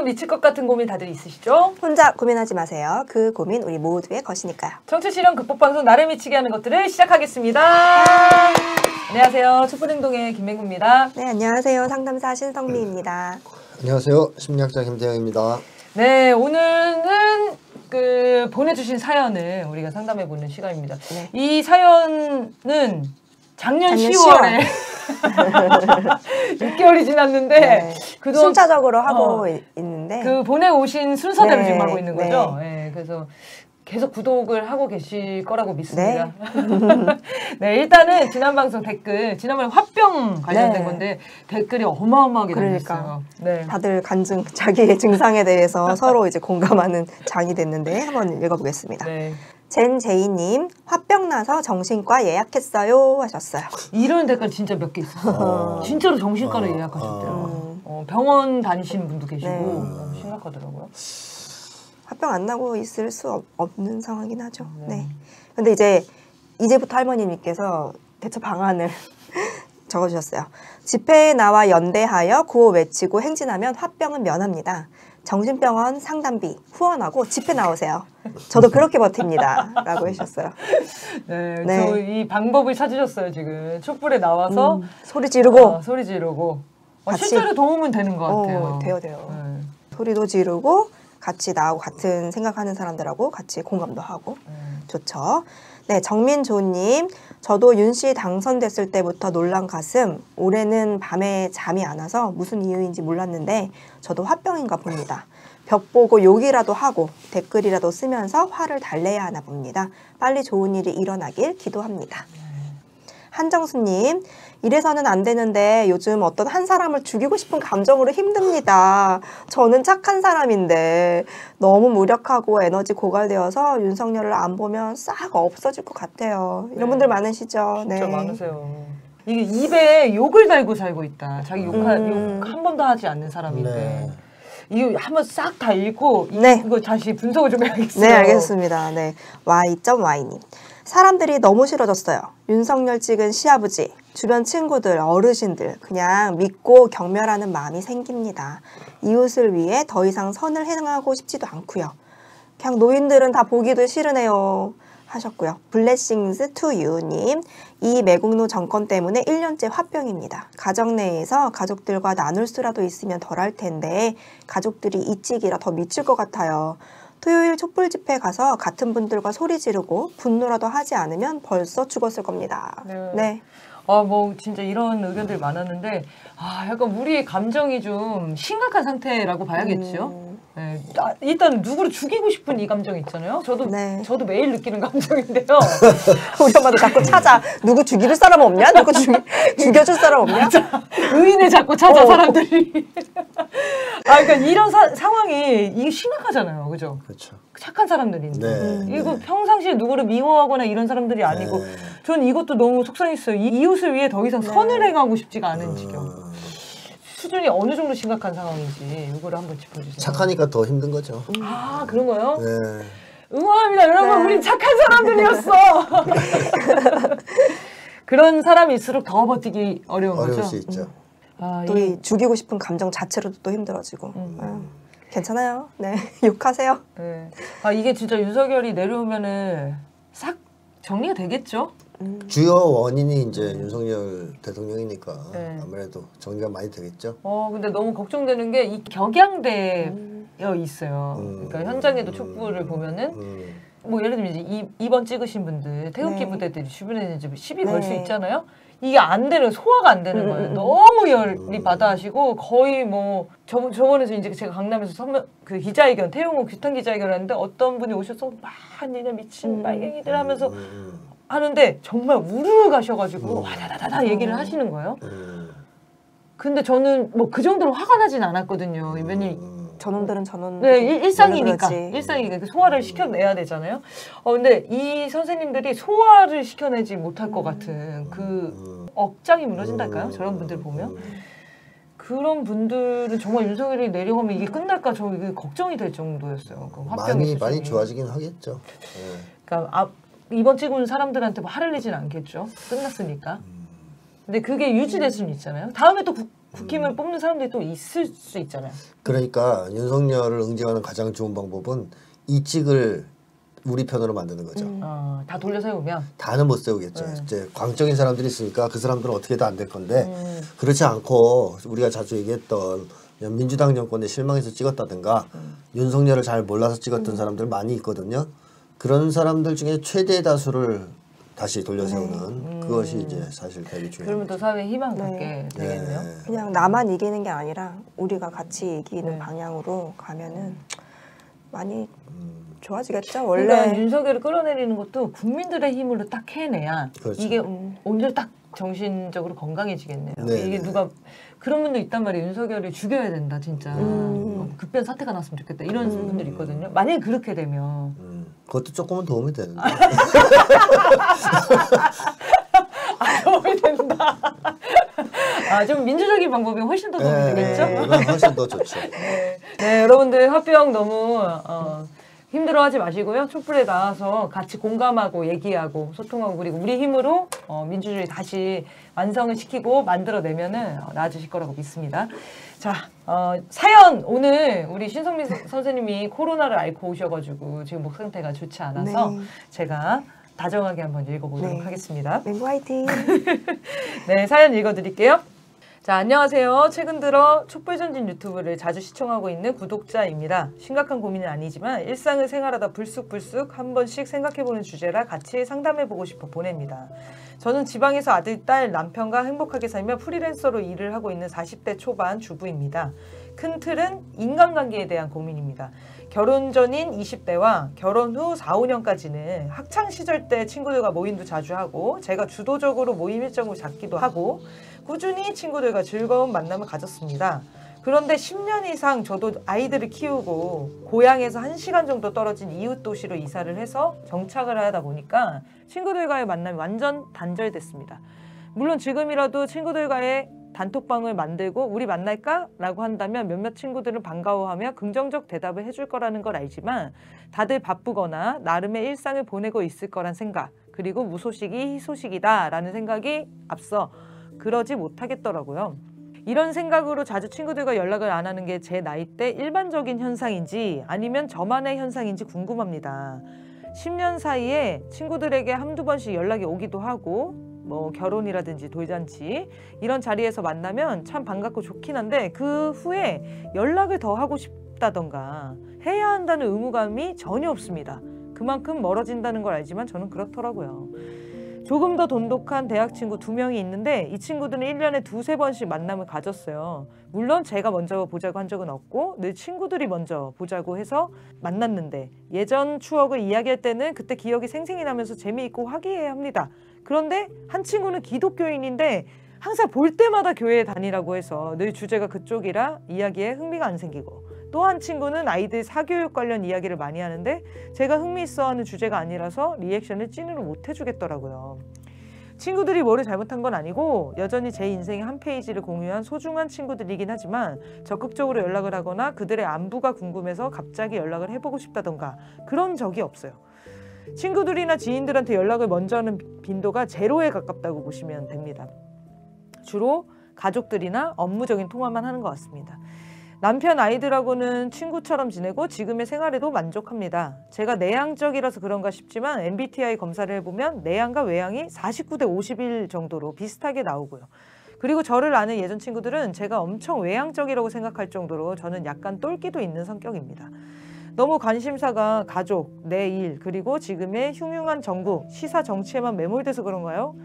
여러분 미칠 것 같은 고민 다들 있으시죠? 혼자 고민하지 마세요. 그 고민 우리 모두의 것이니까요. 청취실현 극복방송 나를 미치게 하는 것들을 시작하겠습니다. 안녕하세요. 촛불행동의 김맹구입니다. 네, 안녕하세요. 상담사 신성미입니다. 안녕하세요. 심리학자 김태형입니다. 네, 오늘은 보내주신 사연을 우리가 상담해보는 시간입니다. 네. 이 사연은 작년 10월에 6개월이 지났는데 네. 그동안 순차적으로 하고 있는데 그 보내오신 순서대로 네. 지금 하고 있는 거죠. 네. 네, 그래서 계속 구독을 하고 계실 거라고 믿습니다. 네. 네, 일단은 지난 방송 댓글, 지난번에 화병 관련된 네. 건데 댓글이 어마어마하게 그러니까. 달렸어요. 네. 다들 자기의 증상에 대해서 서로 이제 공감하는 장이 됐는데 한번 읽어보겠습니다. 네. 젠제이님, 화병 나서 정신과 예약했어요 하셨어요. 이런 댓글 진짜 몇 개 있었어요. 진짜로 정신과를 예약하셨대요. 병원 다니시는 분도 계시고 네. 심각하더라고요. 화병 안 나고 있을 수 없는 상황이긴 하죠. 네. 근데 이제부터 할머니님께서 대처 방안을 적어주셨어요. 집회에 나와 연대하여 구호 외치고 행진하면 화병은 면합니다. 정신병원 상담비 후원하고 집회 나오세요. 저도 그렇게 버팁니다. 라고 해주셨어요. 네, 네. 저 이 방법을 찾으셨어요. 지금 촛불에 나와서 소리 지르고 소리 지르고 같이. 실제로 도움은 되는 것 같아요. 돼요. 네. 소리도 지르고 같이 나하고 같은 생각하는 사람들하고 같이 공감도 하고 좋죠. 네, 정민조님, 저도 윤씨 당선됐을 때부터 놀란 가슴, 올해는 밤에 잠이 안 와서 무슨 이유인지 몰랐는데 저도 화병인가 봅니다. 벽 보고 욕이라도 하고 댓글이라도 쓰면서 화를 달래야 하나 봅니다. 빨리 좋은 일이 일어나길 기도합니다. 한정수님, 이래서는 안 되는데 요즘 어떤 한 사람을 죽이고 싶은 감정으로 힘듭니다. 저는 착한 사람인데 너무 무력하고 에너지 고갈되어서 윤석열을 안 보면 싹 없어질 것 같아요. 이런 분들 많으시죠? 진짜 많으세요. 이게 입에 욕을 달고 살고 있다. 자기 욕 한 번도 하지 않는 사람인데. 네. 이거 한번 싹 다 읽고 네. 이거 다시 분석을 좀 해야겠어요. 네, 알겠습니다. 네, Y.Y님. 사람들이 너무 싫어졌어요. 윤석열 찍은 시아버지, 주변 친구들, 어르신들 그냥 믿고 경멸하는 마음이 생깁니다. 이웃을 위해 더 이상 선을 행하고 싶지도 않고요. 그냥 노인들은 다 보기도 싫으네요. 하셨고요. 블레싱스 투 유님, 이 매국노 정권 때문에 1년째 화병입니다. 가정 내에서 가족들과 나눌 수라도 있으면 덜할 텐데 가족들이 이치기라 더 미칠 것 같아요. 토요일 촛불 집회 가서 같은 분들과 소리 지르고 분노라도 하지 않으면 벌써 죽었을 겁니다. 네. 뭐 진짜 이런 의견들 많았는데 약간 우리의 감정이 좀 심각한 상태라고 봐야겠죠. 네. 일단 누구를 죽이고 싶은 이 감정 있잖아요. 저도 매일 느끼는 감정인데요. 우리 엄마도 자꾸 찾아. 누구 죽일 사람 없냐? 누구 죽여줄 사람 없냐? 의인을 자꾸 찾아 사람들이. 그러니까 이런 상황이 이게 심각하잖아요, 그죠? 그렇죠. 착한 사람들인데. 네. 이거 평상시에 누구를 미워하거나 이런 사람들이 아니고, 전 이것도 너무 속상했어요. 이웃을 위해 더 이상 선을 행하고 싶지가 않은 지경. 수준이 어느 정도 심각한 상황인지 이거를 한번 짚어주세요. 착하니까 더 힘든 거죠. 그런 거요? 네. 응원합니다, 여러분. 우리 착한 사람들이었어. 그런 사람일수록 더 버티기 어려운 거죠. 어려울 수 있죠. 또 이 죽이고 싶은 감정 자체로도 또 힘들어지고. 괜찮아요. 네, 욕하세요. 네. 이게 진짜 윤석열이 내려오면은 싹 정리가 되겠죠? 주요 원인이 이제 윤석열 대통령이니까 아무래도 정리가 많이 되겠죠. 근데 너무 걱정되는 게 이 격양되어 있어요. 그러니까 현장에도 촛불을 보면은 뭐 예를 들면 이제 2번 찍으신 분들 태극기 부대들이 주변에 이제 시비 걸 수 있잖아요. 이게 안 되는, 소화가 안 되는 거예요. 너무 열이 받아 하시고 거의 뭐 저번에서 이제 제가 강남에서 그 기자회견, 태용호 규탄 기자회견을 했는데 어떤 분이 오셔서 막 니네 미친 빨갱이들 하면서 하는데 정말 우르르 가셔가지고 와다다다다 얘기를 하시는 거예요. 근데 저는 뭐 그 정도로 화가 나진 않았거든요. 왜냐면 저놈들은 저놈. 네, 일상이니까 소화를 시켜내야 되잖아요. 근데 이 선생님들이 소화를 시켜내지 못할 것 같은 그 억장이 무너진달까요? 저런 분들 보면 그런 분들은 정말 윤석열이 내려가면 이게 끝날까 저 이게 걱정이 될 정도였어요. 그 많이 좋아지긴 하겠죠. 그러니까 이번 찍은 사람들한테 뭐 화를 내진 않겠죠. 끝났으니까. 근데 그게 유지될 수는 있잖아요. 다음에 또 국힘을 뽑는 사람들이 또 있을 수 있잖아요. 그러니까 윤석열을 응징하는 가장 좋은 방법은 이직을 우리 편으로 만드는 거죠. 다 돌려 세우면 다는 못 세우겠죠. 이제 광적인 사람들이 있으니까 그 사람들은 어떻게든 안 될 건데 그렇지 않고 우리가 자주 얘기했던 그냥 민주당 정권에 실망해서 찍었다든가 윤석열을 잘 몰라서 찍었던 사람들 많이 있거든요. 그런 사람들 중에 최대 다수를 다시 돌려 세우는 그것이 이제 사실 되게 중요해요. 그러면 또 사회에 희망 갖게 되겠네요. 그냥 나만 이기는 게 아니라 우리가 같이 이기는 방향으로 가면은 많이 좋아지겠죠. 원래 그러니까 윤석열을 끌어내리는 것도 국민들의 힘으로 딱 해내야 그렇죠. 이게 오늘 딱 정신적으로 건강해지겠네요. 네, 이게 네. 누가 그런 분도 있단 말이에요. 윤석열을 죽여야 된다 진짜. 급변 사태가 났으면 좋겠다 이런 분들이 있거든요. 만약에 그렇게 되면 그것도 조금은 도움이 되는데. 도움이 된다. 좀 민주적인 방법이 훨씬 더 도움이 되겠죠? 이건 훨씬 더 좋죠. 네, 여러분들 화병 너무 힘들어하지 마시고요. 촛불에 나와서 같이 공감하고 얘기하고 소통하고 그리고 우리 힘으로 민주주의 다시 완성을 시키고 만들어내면은 나아지실 거라고 믿습니다. 자, 사연 오늘 우리 신성민 선생님이 코로나를 앓고 오셔가지고 지금 목 상태가 좋지 않아서 제가 다정하게 한번 읽어보도록 하겠습니다. 맹구 화이팅! 네, 사연 읽어드릴게요. 자, 안녕하세요. 최근 들어 촛불전진 유튜브를 자주 시청하고 있는 구독자입니다. 심각한 고민은 아니지만 일상을 생활하다 불쑥불쑥 한 번씩 생각해보는 주제라 같이 상담해보고 싶어 보냅니다. 저는 지방에서 아들, 딸, 남편과 행복하게 살며 프리랜서로 일을 하고 있는 40대 초반 주부입니다. 큰 틀은 인간관계에 대한 고민입니다. 결혼 전인 20대와 결혼 후 4, 5년까지는 학창시절 때 친구들과 모임도 자주 하고 제가 주도적으로 모임 일정을 잡기도 하고 꾸준히 친구들과 즐거운 만남을 가졌습니다. 그런데 10년 이상 저도 아이들을 키우고 고향에서 1시간 정도 떨어진 이웃 도시로 이사를 해서 정착을 하다 보니까 친구들과의 만남이 완전 단절됐습니다. 물론 지금이라도 친구들과의 단톡방을 만들고 우리 만날까? 라고 한다면 몇몇 친구들은 반가워하며 긍정적 대답을 해줄 거라는 걸 알지만 다들 바쁘거나 나름의 일상을 보내고 있을 거란 생각 그리고 무소식이 희소식이다 라는 생각이 앞서 그러지 못하겠더라고요. 이런 생각으로 자주 친구들과 연락을 안 하는 게 제 나이 때 일반적인 현상인지 아니면 저만의 현상인지 궁금합니다. 10년 사이에 친구들에게 한두 번씩 연락이 오기도 하고 뭐 결혼이라든지 돌잔치 이런 자리에서 만나면 참 반갑고 좋긴 한데 그 후에 연락을 더 하고 싶다던가 해야 한다는 의무감이 전혀 없습니다. 그만큼 멀어진다는 걸 알지만 저는 그렇더라고요. 조금 더 돈독한 대학 친구 2명이 있는데 이 친구들은 1년에 2-3번씩 만남을 가졌어요. 물론 제가 먼저 보자고 한 적은 없고 늘 친구들이 먼저 보자고 해서 만났는데 예전 추억을 이야기할 때는 그때 기억이 생생히 나면서 재미있고 화기애애합니다. 그런데 한 친구는 기독교인인데 항상 볼 때마다 교회에 다니라고 해서 늘 주제가 그쪽이라 이야기에 흥미가 안 생기고 또 한 친구는 아이들 사교육 관련 이야기를 많이 하는데 제가 흥미있어하는 주제가 아니라서 리액션을 찐으로 못 해주겠더라고요. 친구들이 뭐를 잘못한 건 아니고 여전히 제 인생의 한 페이지를 공유한 소중한 친구들이긴 하지만 적극적으로 연락을 하거나 그들의 안부가 궁금해서 갑자기 연락을 해보고 싶다던가 그런 적이 없어요. 친구들이나 지인들한테 연락을 먼저 하는 빈도가 제로에 가깝다고 보시면 됩니다. 주로 가족들이나 업무적인 통화만 하는 것 같습니다. 남편 아이들하고는 친구처럼 지내고 지금의 생활에도 만족합니다. 제가 내향적이라서 그런가 싶지만 MBTI 검사를 해보면 내향과 외향이 49대 51 정도로 비슷하게 나오고요. 그리고 저를 아는 예전 친구들은 제가 엄청 외향적이라고 생각할 정도로 저는 약간 똘끼도 있는 성격입니다. 너무 관심사가 가족, 내 일, 그리고 지금의 흉흉한 정국, 시사 정치에만 매몰돼서 그런가요?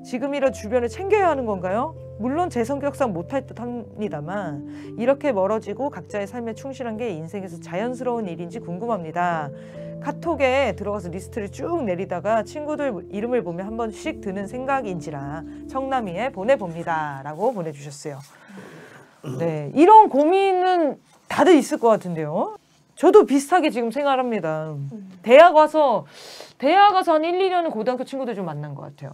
지금이라 주변을 챙겨야 하는 건가요? 물론 제 성격상 못할 듯 합니다만 이렇게 멀어지고 각자의 삶에 충실한 게 인생에서 자연스러운 일인지 궁금합니다. 카톡에 들어가서 리스트를 쭉 내리다가 친구들 이름을 보면 한 번씩 드는 생각인지라 청남이에 보내봅니다. 라고 보내주셨어요. 네, 이런 고민은 다들 있을 것 같은데요. 저도 비슷하게 지금 생활합니다. 대학 와서 한 1, 2년은 고등학교 친구들 좀 만난 것 같아요.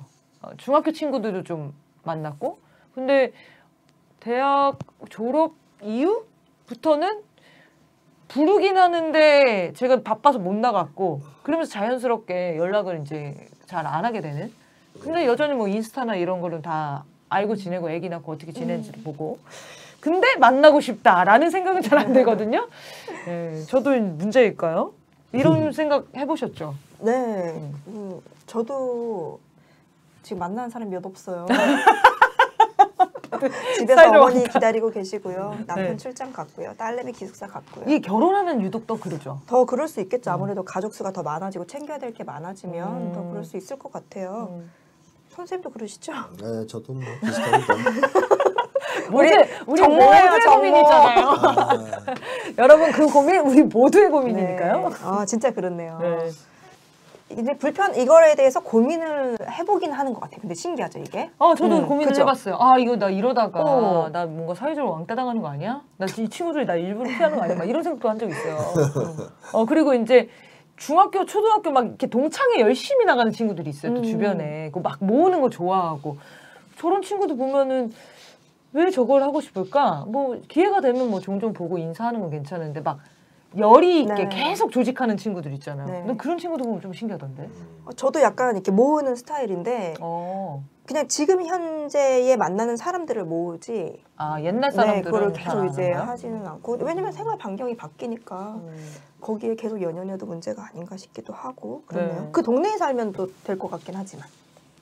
중학교 친구들도 좀 만났고 근데 대학 졸업 이후부터는 부르긴 하는데 제가 바빠서 못 나갔고 그러면서 자연스럽게 연락을 이제 잘 안 하게 되는 근데 여전히 뭐 인스타나 이런 거는 다 알고 지내고 애기 낳고 어떻게 지내는지를 보고. 근데 만나고 싶다라는 생각은 잘 안 되거든요. 네, 저도 문제일까요? 이런 생각 해보셨죠? 네. 저도 지금 만나는 사람이 몇 없어요. 집에서 사이로 어머니 왔다. 기다리고 계시고요. 남편 네. 출장 갔고요. 딸내미 기숙사 갔고요. 이 결혼하면 유독 더 그러죠. 더 그럴 수 있겠죠. 아무래도 가족 수가 더 많아지고 챙겨야 될 게 많아지면 더 그럴 수 있을 것 같아요. 선생님도 그러시죠? 네, 저도 뭐 비슷합니다. 우리 정모예요, 모두의 정모. 고민이잖아요. 아, 여러분 그 고민 우리 모두의 고민이니까요. 네. 아 진짜 그렇네요. 네. 이제 이거에 대해서 고민을 해보긴 하는 것 같아요. 근데 신기하죠 이게? 저도 고민을 그죠? 해봤어요. 아 이거 나 이러다가 어. 나 뭔가 사회적으로 왕따 당하는 거 아니야? 나 이 친구들이 나 일부러 피하는 거 아니야? 막 이런 생각도 한 적 있어요. 그리고 이제 중학교, 초등학교 막 이렇게 동창회 열심히 나가는 친구들이 있어요. 또 주변에 그 막 모으는 거 좋아하고 저런 친구들 보면은 왜 저걸 하고 싶을까? 뭐 기회가 되면 뭐 종종 보고 인사하는 건 괜찮은데 막 열이 있게 네. 계속 조직하는 친구들 있잖아요. 네. 근데 그런 친구들 보면 좀 신기하던데. 저도 약간 이렇게 모으는 스타일인데 그냥 지금 현재에 만나는 사람들을 모으지. 아 옛날 네, 사람들은 그걸 잘 계속 안 이제 하나요? 하지는 않고 왜냐면 생활 반경이 바뀌니까 거기에 계속 연연해도 문제가 아닌가 싶기도 하고 그러네요. 네. 그 동네에 살면 또 될 것 같긴 하지만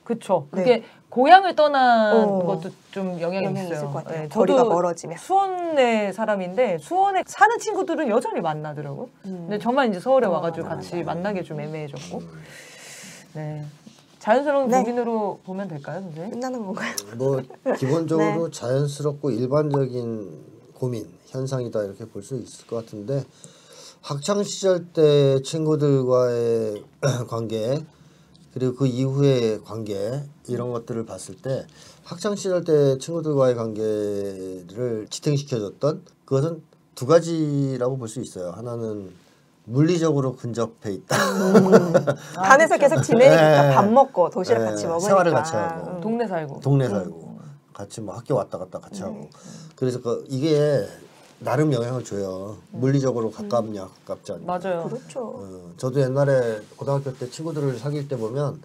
그쵸. 네. 그게 고향을 떠난 어. 것도 좀 영향이 영향이 있어요. 있을 것 같아요. 네, 거리가 저도 멀어지면. 수원의 사람인데 수원에 사는 친구들은 여전히 만나더라고. 근데 저만 이제 서울에 와가지고 같이 만나기 좀 애매해졌고. 네. 자연스러운 네. 고민으로 보면 될까요, 선생님? 끝나는 건가요? 뭐 기본적으로 네. 자연스럽고 일반적인 고민 현상이다 이렇게 볼 수 있을 것 같은데 학창 시절 때 친구들과의 관계 그리고 그 이후의 관계 이런 것들을 봤을 때 학창 시절 때 친구들과의 관계를 지탱시켜줬던 그것은 두 가지라고 볼 수 있어요. 하나는 물리적으로 근접해 있다. 반에서 계속 지내니까 네. 밥 먹고 도시락 네, 같이 먹으니까 생활을 같이 하고. 동네 살고. 동네 살고 같이 뭐 학교 왔다 갔다 같이 하고 그래서 이게 나름 영향을 줘요. 물리적으로 가깝냐 가깝지 않냐. 맞아요. 그렇죠. 저도 옛날에 고등학교 때 친구들을 사귈 때 보면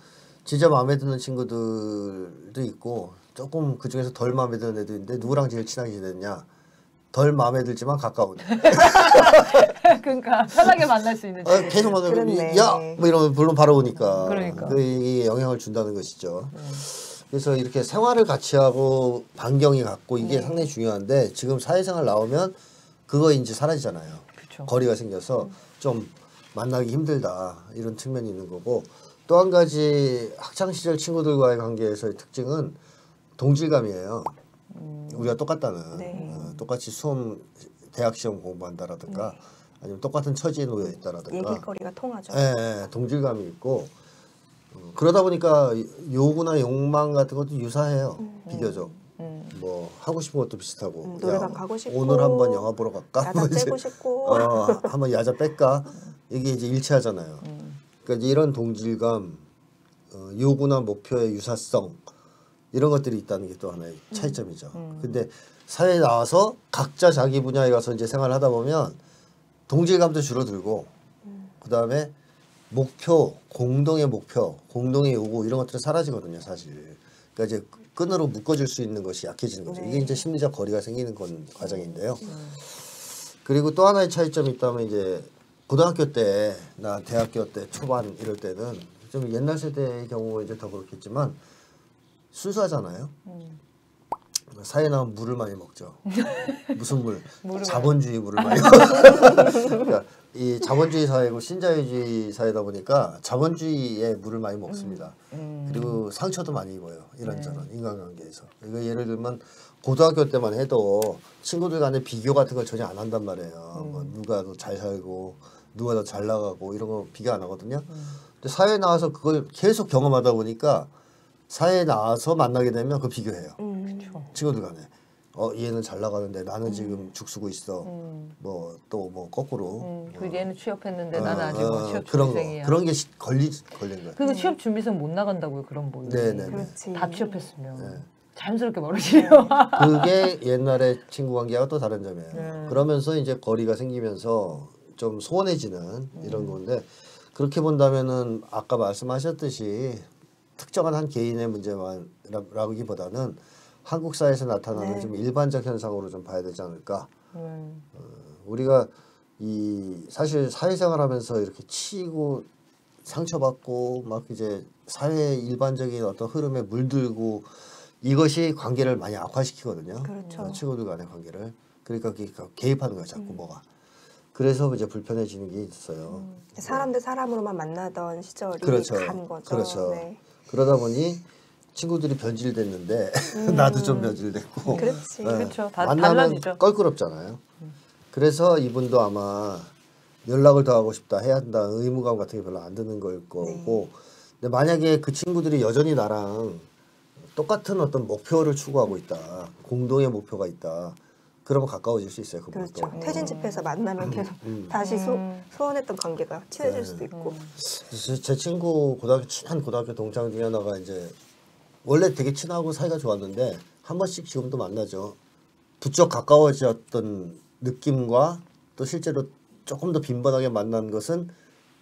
진짜 마음에 드는 친구들도 있고 조금 그 중에서 덜 마음에 드는 애도 있는데 누구랑 제일 친하게 지냈냐? 덜 마음에 들지만 가까운. 그러니까 편하게 만날 수 있는. 계속 만나면 그렇네. 야뭐 이러면 물론 바로 오니까. 그러니까. 이게 영향을 준다는 것이죠. 그래서 이렇게 생활을 같이 하고 반경이 같고 이게 상당히 중요한데 지금 사회생활 나오면 그거 이제 사라지잖아요. 그쵸. 거리가 생겨서 좀 만나기 힘들다 이런 측면이 있는 거고 또 한 가지 학창 시절 친구들과의 관계에서의 특징은 동질감이에요. 우리가 똑같다는 네. 똑같이 대학 시험 공부한다라든가 아니면 똑같은 처지에 놓여 있다라든가 얘기거리가 통하죠. 예, 동질감이 있고 그러다 보니까 요구나 욕망 같은 것도 유사해요. 비교적. 뭐 하고 싶은 것도 비슷하고. 노래방 가고 싶고 오늘 한번 영화 보러 갈까? 야자 뭐 이제, 째고 싶고 한번 야자 뺄까? 이게 이제 일치하잖아요. 그러니까 이제 이런 동질감, 요구나 목표의 유사성 이런 것들이 있다는 게 또 하나의 차이점이죠. 근데 사회에 나와서 각자 자기 분야에 가서 이제 생활을 하다 보면 동질감도 줄어들고 그다음에 공동의 목표, 공동의 요구 이런 것들은 사라지거든요, 사실. 그러니까 이제 끈으로 묶어줄 수 있는 것이 약해지는 거죠. 이게 이제 심리적 거리가 생기는 과정인데요. 그리고 또 하나의 차이점이 있다면 이제 고등학교 때나 대학교 때 초반 이럴 때는 좀 옛날 세대의 경우가 이제 더 그렇겠지만 순수하잖아요. 사회에 나오면 물을 많이 먹죠. 무슨 물? 자본주의 물을 많이 그러니까 이 자본주의 사회고 신자유주의 사회다 보니까 자본주의의 물을 많이 먹습니다. 그리고 상처도 많이 입어요. 이런저런 인간관계에서. 이거 예를 들면 고등학교 때만 해도 친구들 간의 비교 같은 걸 전혀 안 한단 말이에요. 뭐 누가 더 잘 살고 누가 더 잘 나가고 이런 거 비교 안 하거든요. 근데 사회에 나와서 그걸 계속 경험하다 보니까 사회에 나와서 만나게 되면 그 비교해요. 친구들 간에. 얘는 잘 나가는데 나는 지금 죽쓰고 있어. 뭐 또 뭐 거꾸로. 그 얘는 취업했는데 나는 아직 취업 그런 거. 준비생이야. 그런 게 걸린 거예요. 그리고 취업 준비생 못 나간다고요, 그런 뭐. 네네. 그렇지. 다 취업했으면. 네. 자연스럽게 멀어지네요. 그게 옛날에 친구 관계가 또 다른 점이에요. 그러면서 이제 거리가 생기면서 좀 소원해지는 이런 건데 그렇게 본다면은 아까 말씀하셨듯이 특정한 한 개인의 문제만라기보다는 한국 사회에서 나타나는 네. 좀 일반적 현상으로 좀 봐야 되지 않을까. 우리가 이 사실 사회생활하면서 이렇게 치이고 상처받고 막 이제 사회 일반적인 어떤 흐름에 물들고 이것이 관계를 많이 악화시키거든요. 그렇죠. 친구들 간의 관계를. 그러니까 개입하는 거야 자꾸 뭐가. 그래서 이제 불편해지는 게 있어요. 사람 대 사람으로만 만나던 시절이 그렇죠. 간 거죠. 그렇죠. 네. 그러다 보니 친구들이 변질됐는데 나도 좀 변질됐고. 그렇지. 그렇죠. 다 만나면 달라지죠. 껄끄럽잖아요. 그래서 이분도 아마 연락을 더 하고 싶다 해야 한다는 의무감 같은 게 별로 안 드는 걸 거고. 근데 만약에 그 친구들이 여전히 나랑 똑같은 어떤 목표를 추구하고 있다. 공동의 목표가 있다. 그러면 가까워질 수 있어요. 그렇죠. 그분도. 퇴진 집회에서 만나면 계속 다시 소원했던 관계가 친해질 수도 있고. 제 친구 친한 고등학교 동창 중에 하나가 이제 원래 되게 친하고 사이가 좋았는데 한 번씩 지금도 만나죠. 부쩍 가까워졌던 느낌과 또 실제로 조금 더 빈번하게 만난 것은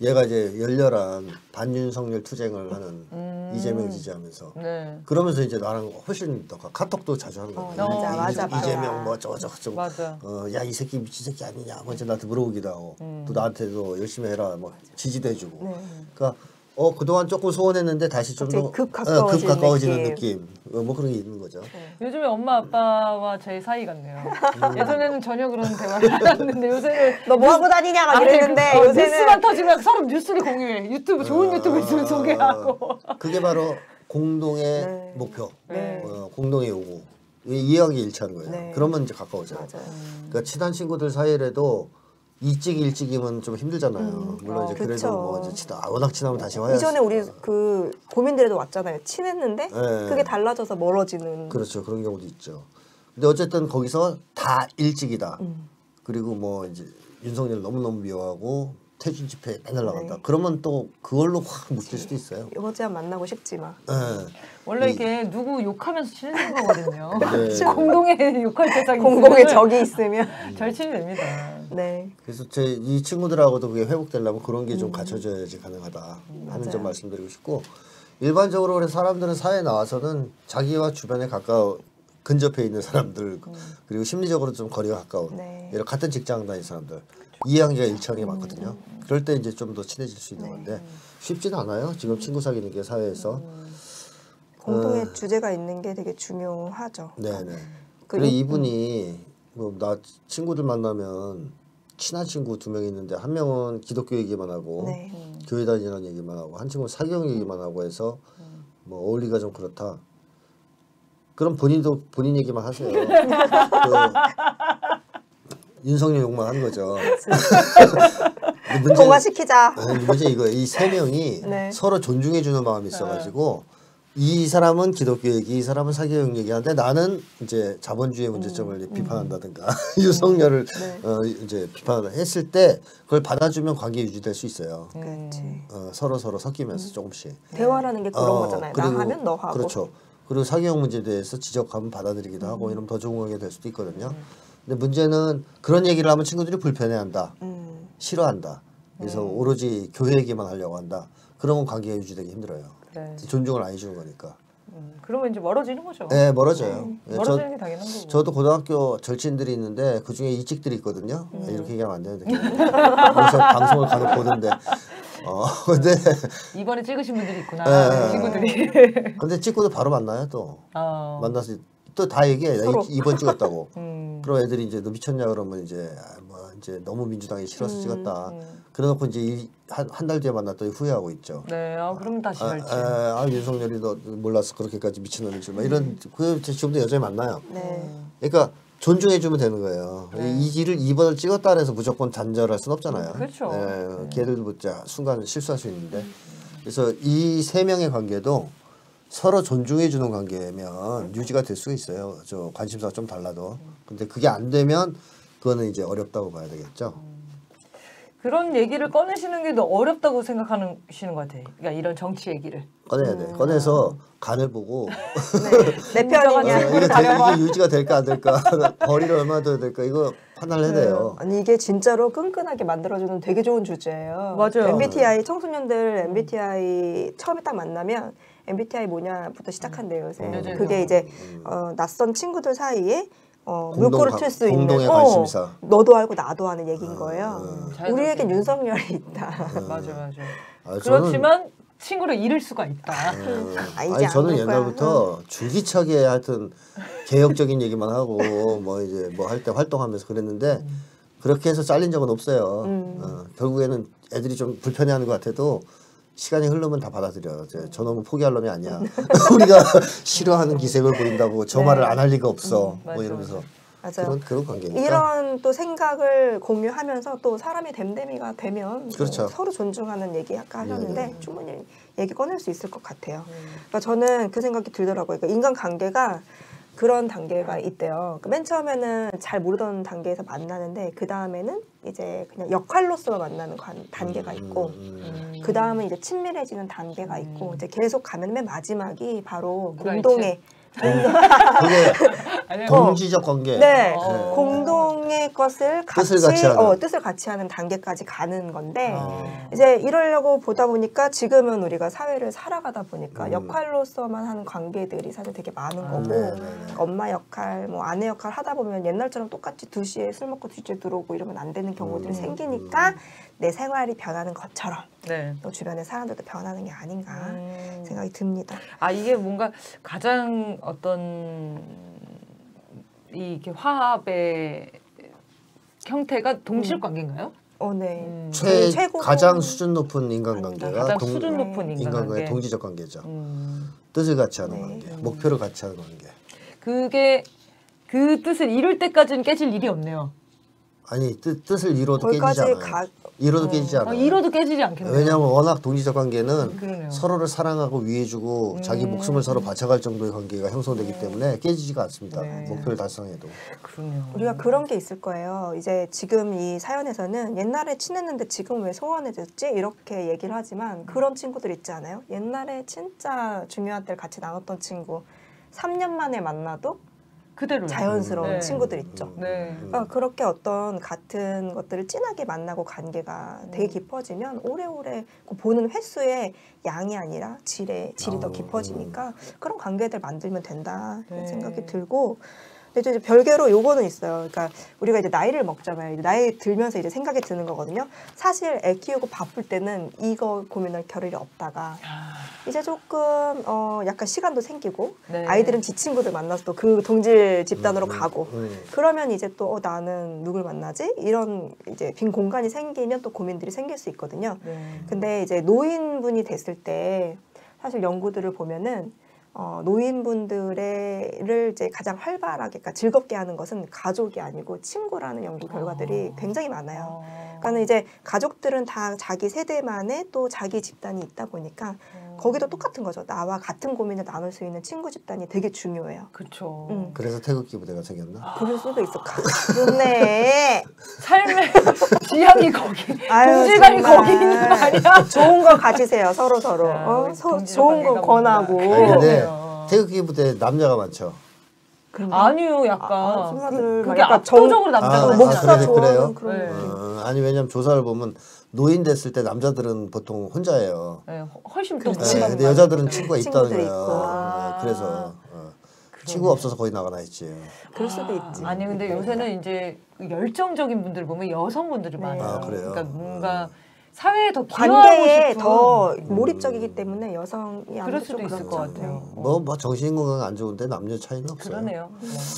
얘가 이제 열렬한 반윤석열 투쟁을 하는 이재명 지지하면서 네. 그러면서 이제 나랑 훨씬 더 카톡도 자주 하는 거예요. 맞아. 이재명 뭐 저거 맞아. 야 이 새끼 미친 새끼 아니냐 뭐 이제 나한테 물어보기도 하고 또 나한테도 열심히 해라 뭐 지지도 해주고 그러니까 그동안 조금 소원했는데 다시 좀 더 급 가까워지는 느낌 뭐 그런 게 있는 거죠. 요즘에 엄마 아빠와 제 사이 같네요. 예전에는 전혀 그런 대화를 안 했는데 요새는 너 뭐 하고 다니냐 막 아니, 이랬는데 뉴스만 요새는 터지면 서로 뉴스를 공유해. 유튜브 좋은 유튜브 있으면 소개하고. 그게 바로 공동의 목표, 공동의 요구 이해하기 일치하는 거예요. 그러면 이제 가까워져요. 맞아요. 그러니까 친한 친구들 사이에도 일찍이면 좀 힘들잖아요. 물론 이제 그래도 그쵸. 뭐 이제 워낙 친하면 다시 와야지. 이전에 우리 그 고민들에도 왔잖아요. 친했는데 네. 그게 달라져서 멀어지는. 그렇죠. 그런 경우도 있죠. 근데 어쨌든 거기서 다 일찍이다. 그리고 뭐 이제 윤석열 너무너무 미워하고 퇴진 집회에 맨날 나간다. 그러면 또 그걸로 확 묶일 수도 있어요. 여지야 만나고 싶지만. 네. 원래 이게 누구 욕하면서 친해지는 거거든요. 네. 공동의 욕할 대상이 공공의 있으면 적이 있으면. 절친이 됩니다. 네. 그래서 이 친구들하고도 그게 회복되려면 그런 게 좀 갖춰져야지 가능하다 하는 점 말씀드리고 싶고 일반적으로 그래 사람들은 사회에 나와서는 자기와 주변에 근접해 있는 사람들 그리고 심리적으로 좀 거리가 가까운 예를 같은 직장 다니는 사람들 이해관계가 일치하는 게 많거든요. 그럴 때 이제 좀 더 친해질 수 있는 건데 쉽지는 않아요. 지금 친구 사귀는 게 사회에서 공통의 주제가 있는 게 되게 중요하죠. 네네. 그래 이분이 뭐 나 친구들 만나면 친한 친구 2명 있는데 한 명은 기독교 얘기만 하고 교회 다니는 얘기만 하고 한 친구는 사경 얘기만 하고 해서 뭐 어울리기가 좀 그렇다. 그럼 본인도 본인 얘기만 하세요. 윤석열 욕만 하는 거죠. 동화시키자. 문제 이거예요. 이 3명이 서로 존중해주는 마음이 있어가지고 이 사람은 기독교 얘기, 이 사람은 사교육 얘기하는데 나는 이제 자본주의 문제점을 비판한다든가 윤석열을 이제 비판을 했을 때 그걸 받아주면 관계 유지될 수 있어요. 그렇지. 서로 섞이면서 조금씩. 대화라는 게 그런 거잖아요. 나 하면 너 하고. 그렇죠. 그리고 사교육 문제에 대해서 지적하면 받아들이기도 하고 이러면 더 좋은 관계가 될 수도 있거든요. 근데 문제는 그런 얘기를 하면 친구들이 불편해한다. 싫어한다. 그래서 오로지 교회 얘기만 하려고 한다. 그러면 관계가 유지되기 힘들어요. 존중을 안 해주는 거니까. 그러면 이제 멀어지는 거죠. 네, 멀어져요. 멀어지는 게 당연한 거고. 저도 고등학교 절친들이 있는데 그 중에 이직들이 있거든요. 이렇게 얘기하면 안 되는데. 그래서 방송을 간혹 보는데. 근데 이번에 찍으신 분들이 있구나. 친구들이. 근데 찍고도 바로 만나요 또. 만나서 또 다 얘기해. 이번 찍었다고. 그럼 애들이 이제 너 미쳤냐 그러면 이제 이제 너무 민주당이 싫어서 찍었다. 그래놓고 이제 한 달 뒤에 만났더니 후회하고 있죠. 네, 그럼 다시 절친. 윤석열이 너 몰랐어 그렇게까지 미친놈이지. 막 이런 지금도 여전히 만나요. 네. 그러니까 존중해주면 되는 거예요. 이 일을 2번을 찍었다 해서 무조건 단절할 순 없잖아요. 그렇죠. 걔들도 순간 실수할 수 있는데. 그래서 이 3명의 관계도 서로 존중해주는 관계면 유지가 될 수가 있어요. 저 관심사가 좀 달라도. 근데 그게 안 되면 그거는 이제 어렵다고 봐야 되겠죠. 그런 얘기를 꺼내시는 게 더 어렵다고 생각하시는 것 같아요. 그러니까 이런 정치 얘기를. 꺼내야 돼. 꺼내서 간을 보고 내 편이냐. 이게 유지가 될까 안 될까 거리를 얼마나 둬야 될까 이거 판단을 해야 돼요. 아니 이게 진짜로 끈끈하게 만들어주는 되게 좋은 주제예요. 맞아요. MBTI 청소년들 MBTI 처음에 딱 만나면 MBTI 뭐냐부터 시작한대요 요새. 맞아요. 그게 이제 낯선 친구들 사이에 공동 물꼬를 틀 수 있는 공동의 관심사. 너도 알고 나도 아는 얘기인 거예요. 자연스럽게. 우리에겐 윤석열이 있다. 맞아. 아, 그렇지만 친구를 잃을 수가 있다. 알지 아니 저는 않을 거야. 옛날부터 줄기차게 하여튼 개혁적인 얘기만 하고 뭐 이제 뭐 할 때 활동하면서 그랬는데 그렇게 해서 잘린 적은 없어요. 결국에는 애들이 좀 불편해하는 것 같아도 시간이 흐르면 다 받아들여요. 저놈은 포기할 놈이 아니야. 우리가 싫어하는 기색을 보인다고 저 말을 안 할 리가 없어. 맞아, 뭐 이러면서 맞아요. 그런 관계니까. 이런 또 생각을 공유하면서 또 사람이 됨됨이가 되면 그렇죠. 뭐 서로 존중하는 얘기 아까 하셨는데 충분히 얘기 꺼낼 수 있을 것 같아요. 그러니까 저는 그 생각이 들더라고요. 그러니까 인간관계가 그런 단계가 있대요. 그러니까 맨 처음에는 잘 모르던 단계에서 만나는데 그 다음에는 이제 그냥 역할로서 만나는 단계가 있고 그 다음은 이제 친밀해지는 단계가 있고 이제 계속 가면 맨 마지막이 바로 공동의 그게 동지적 관계. 네, 공동의 것을 같이 뜻을 같이 하는 단계까지 가는 건데 이제 이러려고 보다 보니까 지금은 우리가 사회를 살아가다 보니까 역할로서만 하는 관계들이 사실 되게 많은 거고 엄마 역할, 뭐 아내 역할 하다 보면 옛날처럼 똑같이 2시에 술 먹고 2시에 들어오고 이러면 안 되는 경우들이 생기니까 내 생활이 변하는 것처럼 또 주변의 사람들도 변하는 게 아닌가 생각이 듭니다. 아 이게 뭔가 가장 어떤 이게 화합의 형태가 동질 관계인가요? 네. 가장 수준 높은 인간관계가 가장 수준 높은 인간관계. 동지적 관계죠. 뜻을 같이 하는 관계, 목표를 같이 하는 관계. 그게 그 뜻을 이룰 때까지는 깨질 일이 없네요. 아니 뜻을 이뤄도 깨지지 않아요. 이뤄도 깨지지 않아요. 이뤄도 깨지지 않겠네요. 왜냐하면 워낙 동지적 관계는 그러네요. 서로를 사랑하고 위해주고 자기 목숨을 서로 바쳐갈 정도의 관계가 형성되기 때문에 깨지지가 않습니다. 목표를 달성해도. 그러네요. 우리가 그런 게 있을 거예요. 이제 지금 이 사연에서는 옛날에 친했는데 지금 왜 소원해졌지? 이렇게 얘기를 하지만 그런 친구들 있지 않아요? 옛날에 진짜 중요한 때를 같이 나눴던 친구 3년 만에 만나도 그대로 자연스러운 친구들 있죠. 그러니까 그렇게 어떤 같은 것들을 진하게 만나고 관계가 되게 깊어지면 오래오래 보는 횟수의 양이 아니라 질이 더 깊어지니까 그런 관계들 만들면 된다 생각이 들고 근데 이제 별개로 요거는 있어요. 그러니까 우리가 이제 나이를 먹잖아요. 나이 들면서 이제 생각이 드는 거거든요. 사실 애 키우고 바쁠 때는 이거 고민할 겨를이 없다가 이제 조금 약간 시간도 생기고 아이들은 지 친구들 만나서 또 그 동질 집단으로 가고 그러면 이제 또 나는 누굴 만나지? 이런 이제 빈 공간이 생기면 또 고민들이 생길 수 있거든요. 근데 이제 노인분이 됐을 때 사실 연구들을 보면은 노인분들을 이제 가장 활발하게, 그러니까 즐겁게 하는 것은 가족이 아니고 친구라는 연구 결과들이 굉장히 많아요. 그러니까 이제 가족들은 다 자기 세대만의 또 자기 집단이 있다 보니까 거기도 똑같은 거죠. 나와 같은 고민을 나눌 수 있는 친구 집단이 되게 중요해요. 그렇죠. 그래서 태극기 부대가 생겼나? 그럴 수도 있어. 좋네. 삶의 지향이 거기, 아유, 동질감이 정말. 거기 있는 거 아니야? 좋은 거 가지세요. 서로. 좋은 거 권하고. 아니, 근데 태극기 부대 남자가 많죠. 아니요, 약간 그게 약간 압도적으로 남자가 많지 목사 않아요. 그래요? 좋아하는 그런 느낌. 아니 왜냐면 조사를 보면 노인 됐을 때 남자들은 보통 혼자예요. 훨씬 더 근데 여자들은 친구가 있다는 친구들이 거야. 있고. 그래서 친구가 없어서 거기 나가나 했지. 그럴 수도 있지. 아니 근데 요새는 이제 열정적인 분들 보면 여성분들이 많아요. 아, 그래요? 그러니까 뭔가 사회에 더 관계에 기여하고 더 몰입적이기 때문에 여성이 그럴 아무래도 수도 좀 있을 것 그렇죠. 같아요. 뭐 정신건강 안 좋은데 남녀 차이는 없어요. 그러네요.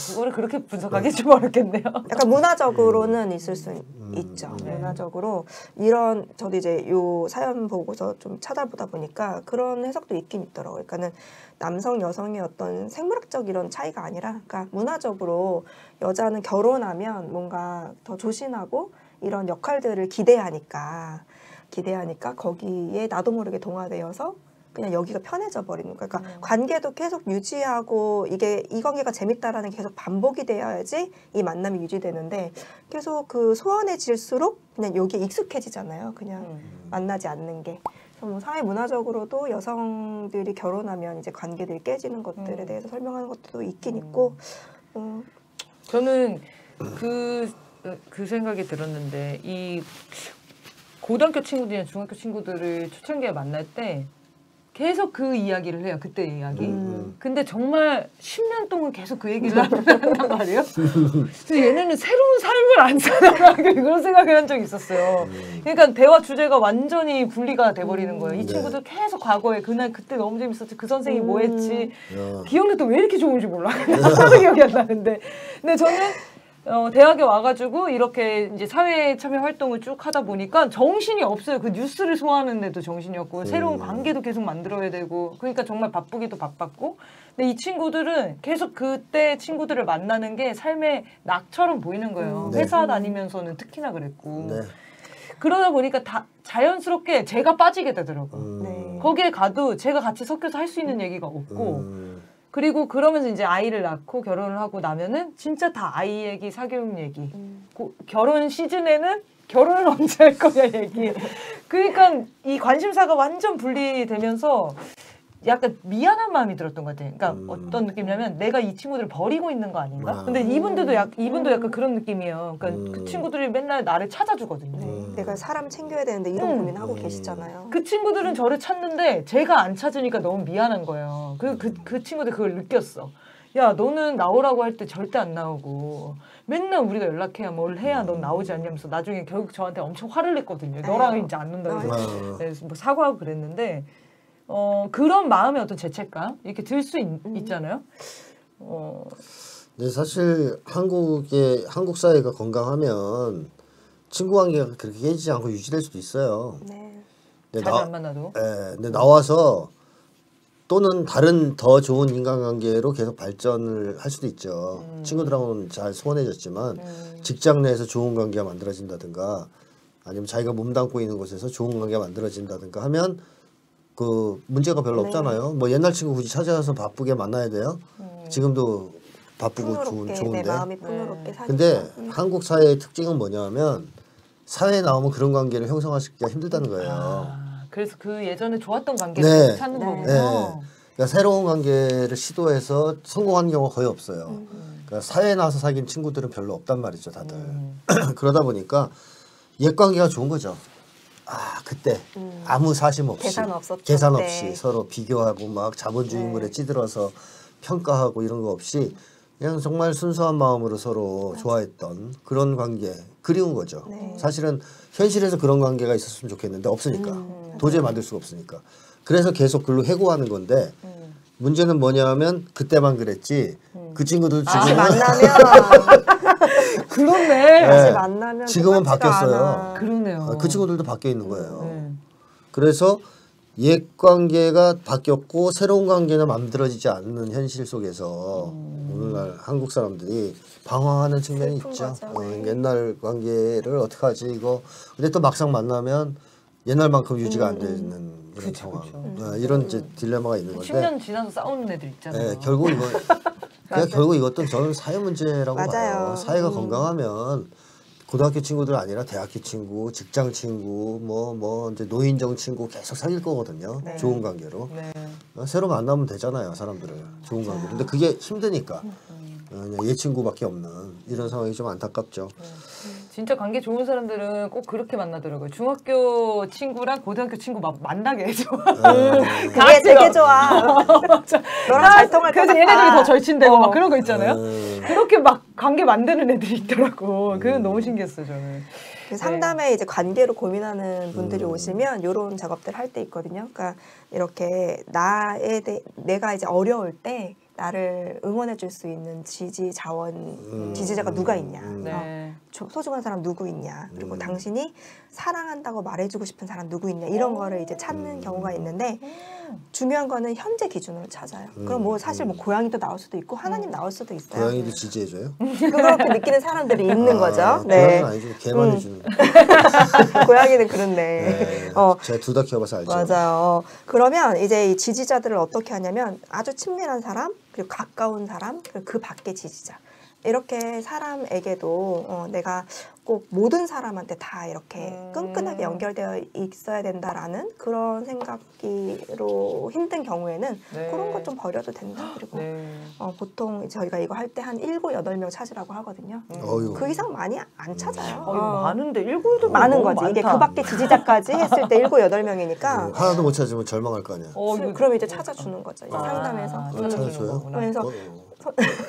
그거를 그렇게 분석하기 좀 어렵겠네요. 약간 문화적으로는 있을 수 있죠. 문화적으로 이런 저도 이제 요 사연 보고서 좀 찾아보다 보니까 그런 해석도 있긴 있더라고요. 그러니까는 남성 여성의 어떤 생물학적 이런 차이가 아니라, 그러니까 문화적으로 여자는 결혼하면 뭔가 더 조신하고 이런 역할들을 기대하니까 거기에 나도 모르게 동화되어서 그냥 여기가 편해져 버리는 거예요. 그러니까 관계도 계속 유지하고 이 관계가 재밌다라는 게 계속 반복이 되어야지 이 만남이 유지되는데 계속 그 소원해질수록 그냥 여기에 익숙해지잖아요. 그냥 만나지 않는 게. 그래서 뭐 사회 문화적으로도 여성들이 결혼하면 이제 관계들이 깨지는 것들에 대해서 설명하는 것도 있긴 있고. 저는 그 생각이 들었는데 이 고등학교 친구들이나 중학교 친구들을 초창기에 만날 때 계속 그 이야기를 해요. 그때 이야기. 근데 정말 10년 동안 계속 그 얘기를 한단 말이에요. 그래서 얘네는 새로운 삶을 안 사나 그런 생각을 한 적이 있었어요. 그러니까 대화 주제가 완전히 분리가 돼버리는 거예요. 이 친구들 계속 과거에 그날 그때 너무 재밌었지. 그 선생님이 뭐 했지. 기억력도 왜 이렇게 좋은지 몰라. 하나도 기억이 안 나는데. 근데 저는 대학에 와가지고 이렇게 이제 사회 참여 활동을 쭉 하다 보니까 정신이 없어요. 그 뉴스를 소화하는데도 정신이 없고 새로운 관계도 계속 만들어야 되고 그러니까 정말 바쁘기도 바빴고 근데 이 친구들은 계속 그때 친구들을 만나는 게 삶의 낙처럼 보이는 거예요. 네. 회사 다니면서는 특히나 그랬고 네. 그러다 보니까 다 자연스럽게 제가 빠지게 되더라고요. 네. 거기에 가도 제가 같이 섞여서 할 수 있는 얘기가 없고 그리고 그러면서 이제 아이를 낳고 결혼을 하고 나면은 진짜 다 아이 얘기, 사교육 얘기. 결혼 시즌에는 결혼을 언제 할 거냐 얘기. 그러니까 이 관심사가 완전 분리되면서 약간 미안한 마음이 들었던 것 같아요. 그러니까 어떤 느낌이냐면 내가 이 친구들을 버리고 있는 거 아닌가? 근데 이분도 약간 그런 느낌이에요. 그러니까 그 친구들이 맨날 나를 찾아주거든요. 내가 사람 챙겨야 되는데 이런 고민하고 계시잖아요. 그 친구들은 저를 찾는데 제가 안 찾으니까 너무 미안한 거예요. 그 친구들 그걸 느꼈어. 야, 너는 나오라고 할 때 절대 안 나오고 맨날 우리가 연락해야 뭘 해야 넌 나오지 않냐면서 나중에 결국 저한테 엄청 화를 냈거든요. 너랑 이제 안 논다고 해서 그래서 뭐 사과하고 그랬는데 그런 마음의 어떤 죄책감 이렇게 들 수 있잖아요. 네, 사실 한국 사회가 건강하면 친구 관계가 그렇게 깨지지 않고 유지될 수도 있어요. 네. 자주 안 만나도. 네, 근데 나와서 또는 다른 더 좋은 인간관계로 계속 발전을 할 수도 있죠. 친구들하고는 잘 소원해졌지만 직장 내에서 좋은 관계가 만들어진다든가 아니면 자기가 몸담고 있는 곳에서 좋은 관계가 만들어진다든가 하면 그 문제가 별로 없잖아요. 뭐 옛날 친구 굳이 찾아가서 바쁘게 만나야 돼요. 지금도 바쁘고 좋은데. 내 마음이 풍요롭게 사니까. 근데 한국 사회의 특징은 뭐냐면 사회에 나오면 그런 관계를 형성하기가 힘들다는 거예요. 그래서 그 예전에 좋았던 관계를 네. 찾는 거군요. 네. 그러니까 새로운 관계를 시도해서 성공한 경우가 거의 없어요. 그러니까 사회에 나와서 사귄 친구들은 별로 없단 말이죠, 다들. 그러다 보니까 옛 관계가 좋은 거죠. 아, 그때 아무 사심 없이 계산 없이 서로 비교하고 막 자본주의물에 찌들어서 평가하고 이런 거 없이 그냥 정말 순수한 마음으로 서로 좋아했던 그런 관계 그리운 거죠. 사실은 현실에서 그런 관계가 있었으면 좋겠는데 없으니까 도저히 만들 수가 없으니까 그래서 계속 글로 해고하는 건데 문제는 뭐냐면 그때만 그랬지 그 친구들 지금은 만나면 그렇네. 다시 만나면 지금은 바뀌었어요. 그러네요. 그 친구들도 바뀌어 있는 거예요. 그래서 옛 관계가 바뀌었고 새로운 관계는 만들어지지 않는 현실 속에서 오늘날 한국 사람들이 방황하는 측면이 있죠. 옛날 관계를 어떻게 하지 이거. 근데 또 막상 만나면 옛날만큼 유지가 안 되는 이런 상황. 이런 이제 딜레마가 있는 건데. 10년 지나서 싸우는 애들 있잖아요. 네, 결국 이거 결국 이것도 저는 사회 문제라고 봐요. 사회가 건강하면 고등학교 친구들 아니라 대학교 친구, 직장 친구, 뭐 이제 노인정 친구 계속 사귈 거거든요. 좋은 관계로. 새로 만나면 되잖아요, 사람들을. 좋은 관계로. 근데 그게 힘드니까. 그냥 얘 친구밖에 없는 이런 상황이 좀 안타깝죠. 진짜 관계 좋은 사람들은 꼭 그렇게 만나더라고요. 중학교 친구랑 고등학교 친구 막 만나게 해줘. 그게 되게 좋아. 너랑 잘 통할 것 그래서 같아. 얘네들이 더 절친되고 막 그런 거 있잖아요. 그렇게 막 관계 만드는 애들이 있더라고. 그건 너무 신기했어요, 저는. 상담에 이제 관계로 고민하는 분들이 오시면 이런 작업들 할 때 있거든요. 그러니까 이렇게 내가 이제 어려울 때 나를 응원해 줄 수 있는 지지자가 누가 있냐. 네. 소중한 사람 누구 있냐. 그리고 당신이 사랑한다고 말해주고 싶은 사람 누구 있냐. 이런 거를 이제 찾는 경우가 있는데 중요한 거는 현재 기준으로 찾아요. 그럼 뭐 사실 뭐 고양이도 나올 수도 있고 하나님 나올 수도 있어요. 고양이도 지지해줘요? 그렇게 느끼는 사람들이 있는 거죠. 고양이는 아니죠. 개만 해주는. 고양이는 그렇네. 네. 제가 둘 다 키워봐서 알죠. 맞아요. 그러면 이제 이 지지자들을 어떻게 하냐면 아주 친밀한 사람, 그리고 가까운 사람, 그리고 그 밖의 지지자. 이렇게 사람에게도 내가 꼭 모든 사람한테 다 이렇게 끈끈하게 연결되어 있어야 된다라는 그런 생각으로 힘든 경우에는 네. 그런 것 좀 버려도 된다. 그리고 보통 저희가 이거 할 때 한 7, 8명 찾으라고 하거든요. 어휴. 그 이상 많이 안 찾아요. 이거 많은데 1구도 많은 거지. 이게 그 밖에 지지자까지 했을 때 7, 8명이니까 하나도 못 찾으면 절망할 거 아니야. 그럼 이제 찾아주는 거죠. 이제 상담해서. 찾아줘요? 그래서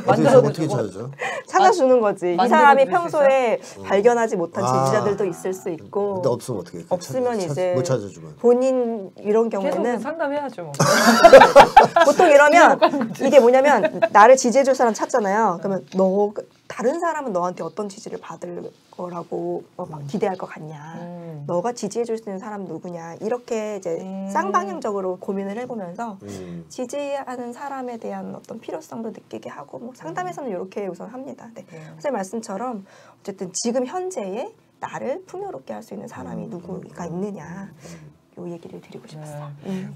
어떻게 찾아줘? 찾아주는 거지. 이 사람이 평소에 발견하지 못한 아. 지지자들도 있을 수 있고. 근데 없으면 어떻게? 없으면 이제 못 찾아주면. 본인 이런 계속 경우에는 상담해야죠. 뭐. 보통 이러면 이게 뭐냐면 나를 지지해줄 사람 찾잖아요. 그러면 너 다른 사람은 너한테 어떤 지지를 받을 거라고 막 기대할 것 같냐. 너가 지지해줄 수 있는 사람 누구냐. 이렇게 이제 쌍방향적으로 고민을 해보면서 지지하는 사람에 대한 어떤 필요성도 느끼게 하고 뭐 상담에서는 이렇게 우선 합니다. 네. 선생님 말씀처럼 어쨌든 지금 현재의 나를 풍요롭게 할 수 있는 사람이 누구가 있느냐. 요 얘기를 드리고 싶었어요.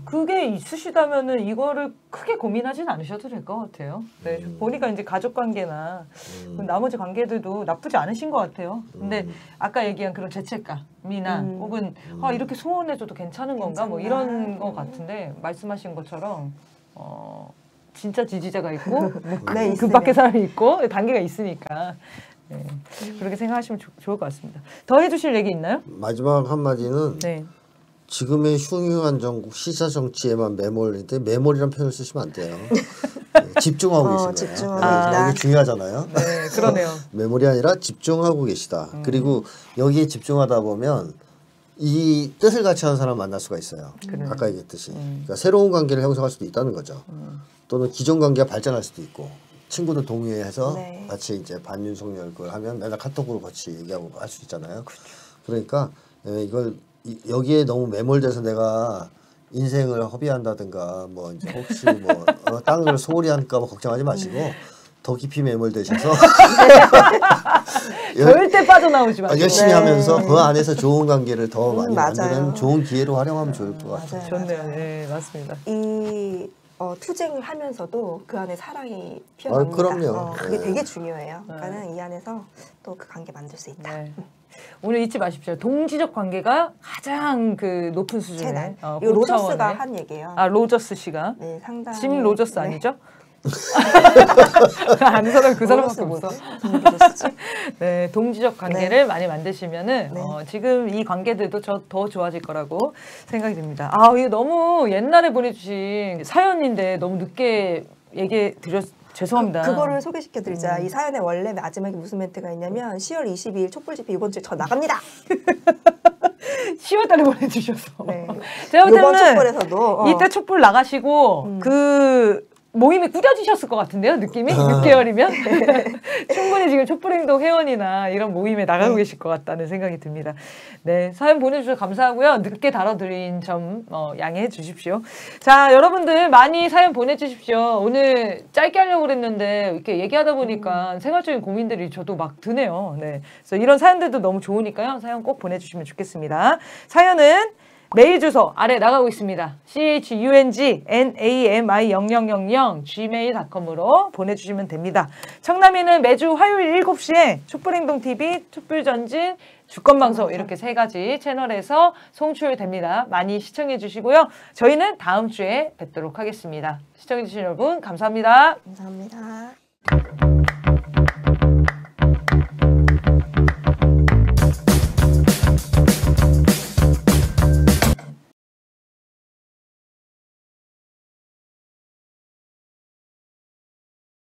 그게 있으시다면은 이거를 크게 고민하진 않으셔도 될 것 같아요. 네, 보니까 이제 가족 관계나 나머지 관계들도 나쁘지 않으신 것 같아요. 근데 아까 얘기한 그런 죄책감이나 혹은 이렇게 소원해줘도 괜찮은 건가 뭐 이런 것 같은데 말씀하신 것처럼 진짜 지지자가 있고 네, 그 밖에 사람이 있고 단계가 있으니까 네, 그렇게 생각하시면 좋을 것 같습니다. 더 해주실 얘기 있나요? 마지막 한마디는 네. 지금의 흉흉한 정국 시사 정치에만 매몰인데 매몰이란 표현을 쓰시면 안 돼요. 네, 집중하고 계신 거예요. 집중합니다. 이게 중요하잖아요. 네, 그러네요. 매몰이 아니라 집중하고 계시다. 그리고 여기에 집중하다 보면 이 뜻을 같이 하는 사람 만날 수가 있어요. 아까 얘기했듯이. 그러니까 새로운 관계를 형성할 수도 있다는 거죠. 또는 기존 관계가 발전할 수도 있고 친구들 동의해서 네. 같이 이제 반윤석열 그걸 하면 맨날 카톡으로 같이 얘기하고 할 수 있잖아요. 그러니까 이걸 여기에 너무 매몰돼서 내가 인생을 허비한다든가 뭐 이제 혹시 뭐 땅을 소홀히 할까 봐 걱정하지 마시고 더 깊이 매몰되셔서 절대 빠져나오지 마세요. 열심히 하면서 그 안에서 좋은 관계를 더 많이 맞아요. 만드는 좋은 기회로 활용하면 좋을 것 같아요. 좋네요. 네, 맞습니다. 이 투쟁을 하면서도 그 안에 사랑이 피어납니다. 그럼요. 그게 네. 되게 중요해요. 그러니까는 이 안에서 또 그 관계 만들 수 있다. 네. 오늘 잊지 마십시오. 동지적 관계가 가장 그 높은 수준의 최단. 이거 로저스가 한 얘기예요. 로저스 씨가 네, 상당히. 짐 로저스 네. 아니죠? 아는 사람 그 사람밖에 없어. 네, 동지적 관계를 많이 만드시면은 지금 이 관계들도 더 좋아질 거라고 생각이 듭니다. 이거 너무 옛날에 보내주신 사연인데 너무 늦게 얘기해 드렸. 죄송합니다. 그거를 소개시켜드리자. 이 사연의 원래 마지막에 무슨 멘트가 있냐면 10월 22일 촛불 집회 이번 주에 저 나갑니다. 10월 달에 보내주셔서. 네. 제가 볼 이번 때는 촛불에서도 이때 촛불 나가시고 그 모임이 꾸려지셨을 것 같은데요, 느낌이? 6개월이면? 충분히 지금 촛불행동 회원이나 이런 모임에 나가고 계실 것 같다는 생각이 듭니다. 네, 사연 보내주셔서 감사하고요. 늦게 다뤄드린 점 양해해 주십시오. 자, 여러분들 많이 사연 보내주십시오. 오늘 짧게 하려고 그랬는데 이렇게 얘기하다 보니까 생활적인 고민들이 저도 막 드네요. 네, 그래서 이런 사연들도 너무 좋으니까요. 사연 꼭 보내주시면 좋겠습니다. 사연은 메일 주소 아래 나가고 있습니다. chungnami0000gmail.com으로 보내주시면 됩니다. 청남이는 매주 화요일 7시에 촛불행동TV, 촛불전진, 주권방송 이렇게 3가지 채널에서 송출됩니다. 많이 시청해 주시고요. 저희는 다음 주에 뵙도록 하겠습니다. 시청해 주신 여러분 감사합니다. 감사합니다.